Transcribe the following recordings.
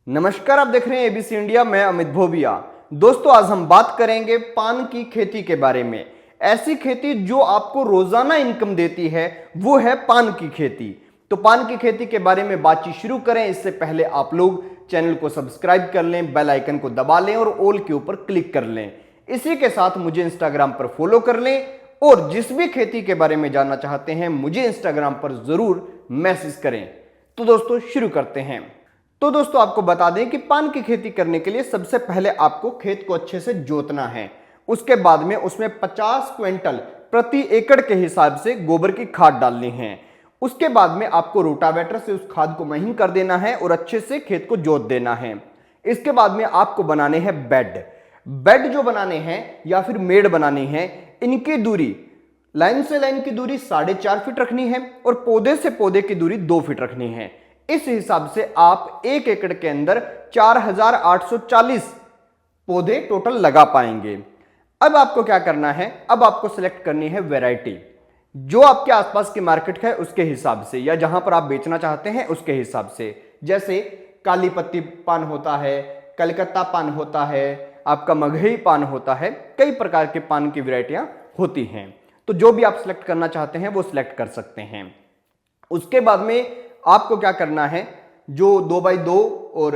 नमस्कार, आप देख रहे हैं एबीसी इंडिया। मैं अमित भोबिया। दोस्तों, आज हम बात करेंगे पान की खेती के बारे में। ऐसी खेती जो आपको रोजाना इनकम देती है, वो है पान की खेती। तो पान की खेती के बारे में बातचीत शुरू करें इससे पहले आप लोग चैनल को सब्सक्राइब कर लें, बेल आइकन को दबा लें और ऑल के ऊपर क्लिक कर लें। इसी के साथ मुझे इंस्टाग्राम पर फॉलो कर लें और जिस भी खेती के बारे में जानना चाहते हैं मुझे इंस्टाग्राम पर जरूर मैसेज करें। तो दोस्तों, शुरू करते हैं। तो दोस्तों, आपको बता दें कि पान की खेती करने के लिए सबसे पहले आपको खेत को अच्छे से जोतना है। उसके बाद में उसमें 50 क्विंटल प्रति एकड़ के हिसाब से गोबर की खाद डालनी है। उसके बाद में आपको रोटावेटर से उस खाद को महीन कर देना है और अच्छे से खेत को जोत देना है। इसके बाद में आपको बनाने हैं बेड जो बनाने हैं या फिर मेड़ बनानी है। इनकी दूरी, लाइन से लाइन की दूरी 4.5 फीट रखनी है और पौधे से पौधे की दूरी 2 फीट रखनी है। इस हिसाब से आप 1 एकड़ के अंदर 4840 पौधे टोटल लगा पाएंगे। अब आपको क्या करना है, अब आपको सिलेक्ट करनी है वैरायटी जो आपके आसपास की मार्केट है उसके हिसाब से, या जहां पर आप बेचना चाहते हैं उसके हिसाब से। जैसे काली पत्ती पान होता है, कलकत्ता पान होता है, आपका मगही पान होता है, कई प्रकार के पान की वैरायटियां होती हैं। तो जो भी आप सिलेक्ट करना चाहते हैं वो सिलेक्ट कर सकते हैं। उसके बाद में आपको क्या करना है, जो 2x2 और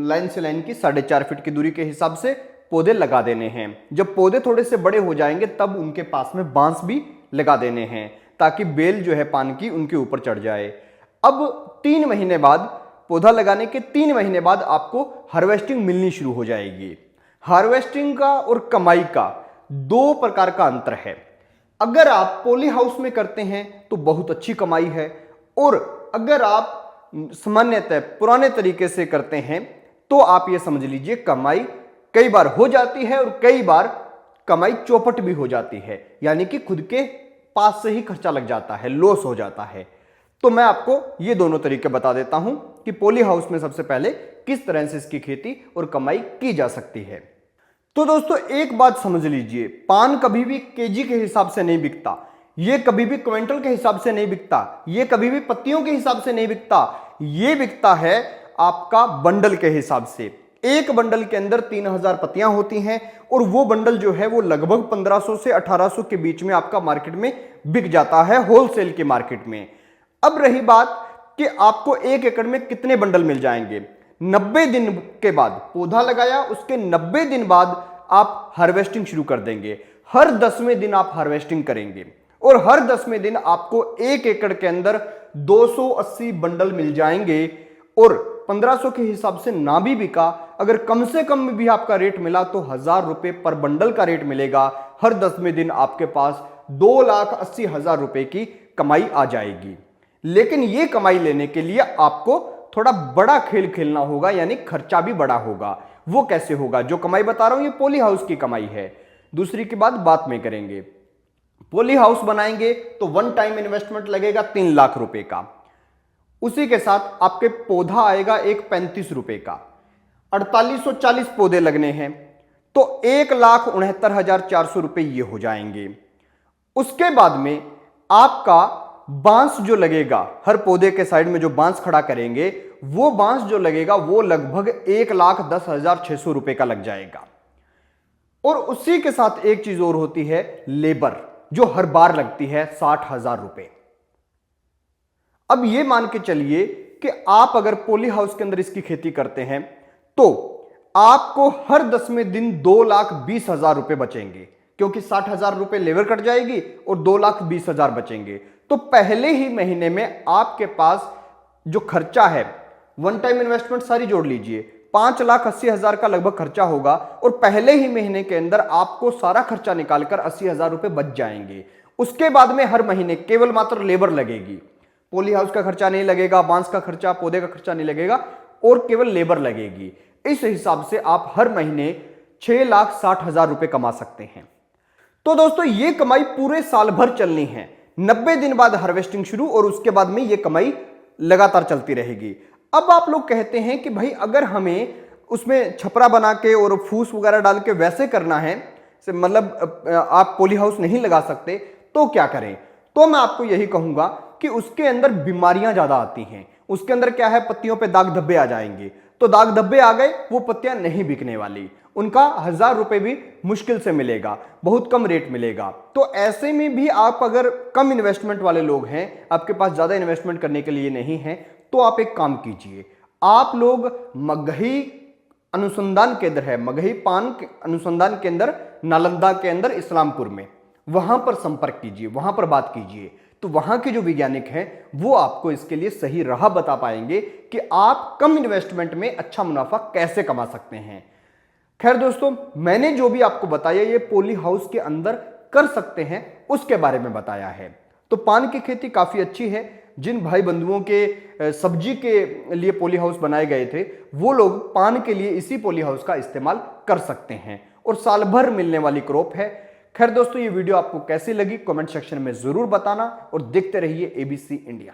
लाइन से लाइन की 4.5 फीट की दूरी के हिसाब से पौधे लगा देने हैं। जब पौधे थोड़े से बड़े हो जाएंगे तब उनके पास में बांस भी लगा देने हैं ताकि बेल जो है पान की उनके ऊपर चढ़ जाए। अब 3 महीने बाद, पौधा लगाने के 3 महीने बाद आपको हार्वेस्टिंग मिलनी शुरू हो जाएगी। हार्वेस्टिंग का और कमाई का 2 प्रकार का अंतर है। अगर आप पॉली हाउस में करते हैं तो बहुत अच्छी कमाई है, और अगर आप सामान्यतः पुराने तरीके से करते हैं तो आप ये समझ लीजिए कमाई कई बार हो जाती है और कई बार कमाई चौपट भी हो जाती है, यानी कि खुद के पास से ही खर्चा लग जाता है, लॉस हो जाता है। तो मैं आपको ये दोनों तरीके बता देता हूं कि पॉली हाउस में सबसे पहले किस तरह से इसकी खेती और कमाई की जा सकती है। तो दोस्तों, एक बात समझ लीजिए, पान कभी भी केजी के हिसाब से नहीं बिकता, ये कभी भी क्विंटल के हिसाब से नहीं बिकता, ये कभी भी पत्तियों के हिसाब से नहीं बिकता, ये बिकता है आपका बंडल के हिसाब से। एक बंडल के अंदर 3000 पत्तियां होती हैं और वो बंडल जो है वो लगभग 1500 से 1800 के बीच में आपका मार्केट में बिक जाता है, होलसेल के मार्केट में। अब रही बात कि आपको 1 एकड़ में कितने बंडल मिल जाएंगे। 90 दिन के बाद पौधा लगाया, उसके 90 दिन बाद आप हार्वेस्टिंग शुरू कर देंगे। हर 10वें दिन आप हार्वेस्टिंग करेंगे और हर 10वें दिन आपको 1 एकड़ के अंदर 280 बंडल मिल जाएंगे। और 1500 के हिसाब से ना भी बिका, अगर कम से कम भी आपका रेट मिला तो 1000 रुपए पर बंडल का रेट मिलेगा। हर 10वें दिन आपके पास 2,80,000 रुपए की कमाई आ जाएगी। लेकिन यह कमाई लेने के लिए आपको थोड़ा बड़ा खेल खेलना होगा, यानी खर्चा भी बड़ा होगा। वो कैसे होगा? जो कमाई बता रहा हूं ये पॉली हाउस की कमाई है, दूसरी की बात बाद में करेंगे। पॉली हाउस बनाएंगे तो 1 टाइम इन्वेस्टमेंट लगेगा 3 लाख रुपए का। उसी के साथ आपके पौधा आएगा एक 35 रुपए का। 4840 पौधे लगने हैं तो 1,69,400 रुपए ये हो जाएंगे। उसके बाद में आपका बांस जो लगेगा, हर पौधे के साइड में जो बांस खड़ा करेंगे, वो बांस जो लगेगा वो लगभग 1,10,600 रुपए का लग जाएगा। और उसी के साथ एक चीज और होती है, लेबर जो हर बार लगती है 60,000 रुपए। अब यह मान के चलिए कि आप अगर पॉली हाउस के अंदर इसकी खेती करते हैं तो आपको हर 10वें दिन 2,20,000 रुपए बचेंगे, क्योंकि 60,000 रुपए लेबर कट जाएगी और 2,20,000 बचेंगे। तो पहले ही महीने में आपके पास जो खर्चा है, 1 टाइम इन्वेस्टमेंट सारी जोड़ लीजिए, 5,80,000 का लगभग खर्चा होगा और पहले ही महीने के अंदर आपको सारा खर्चा निकालकर 80,000 रुपए बच जाएंगे। उसके बाद में हर महीने केवल मात्र लेबर लगेगी, पॉली हाउस का खर्चा नहीं लगेगा, बांस का खर्चा, पौधे का खर्चा नहीं लगेगा और केवल लेबर लगेगी। इस हिसाब से आप हर महीने 6,60,000 रुपए कमा सकते हैं। तो दोस्तों, यह कमाई पूरे साल भर चलनी है। 90 दिन बाद हार्वेस्टिंग शुरू और उसके बाद में यह कमाई लगातार चलती रहेगी। अब आप लोग कहते हैं कि भाई अगर हमें उसमें छपरा बना के और फूस वगैरह डाल के वैसे करना है, मतलब आप पॉली हाउस नहीं लगा सकते, तो क्या करें? तो मैं आपको यही कहूंगा कि उसके अंदर बीमारियां ज्यादा आती हैं। उसके अंदर क्या है, पत्तियों पे दाग धब्बे आ जाएंगे। तो दाग धब्बे आ गए, वो पत्तियां नहीं बिकने वाली, उनका 1000 रुपए भी मुश्किल से मिलेगा, बहुत कम रेट मिलेगा। तो ऐसे में भी आप अगर कम इन्वेस्टमेंट वाले लोग हैं, आपके पास ज्यादा इन्वेस्टमेंट करने के लिए नहीं है, तो आप एक काम कीजिए, आप लोग मगही अनुसंधान केंद्र है, मगही पान अनुसंधान केंद्र नालंदा के अंदर इस्लामपुर में, वहां पर संपर्क कीजिए, वहां पर बात कीजिए। तो वहां के जो वैज्ञानिक हैं वो आपको इसके लिए सही राह बता पाएंगे कि आप कम इन्वेस्टमेंट में अच्छा मुनाफा कैसे कमा सकते हैं। खैर दोस्तों, मैंने जो भी आपको बताया ये पॉली हाउस के अंदर कर सकते हैं उसके बारे में बताया है। तो पान की खेती काफी अच्छी है। जिन भाई बंधुओं के सब्जी के लिए पॉली हाउस बनाए गए थे, वो लोग पान के लिए इसी पॉली हाउस का इस्तेमाल कर सकते हैं और साल भर मिलने वाली क्रॉप है। खैर दोस्तों, ये वीडियो आपको कैसी लगी कमेंट सेक्शन में जरूर बताना और देखते रहिए एबीसी इंडिया।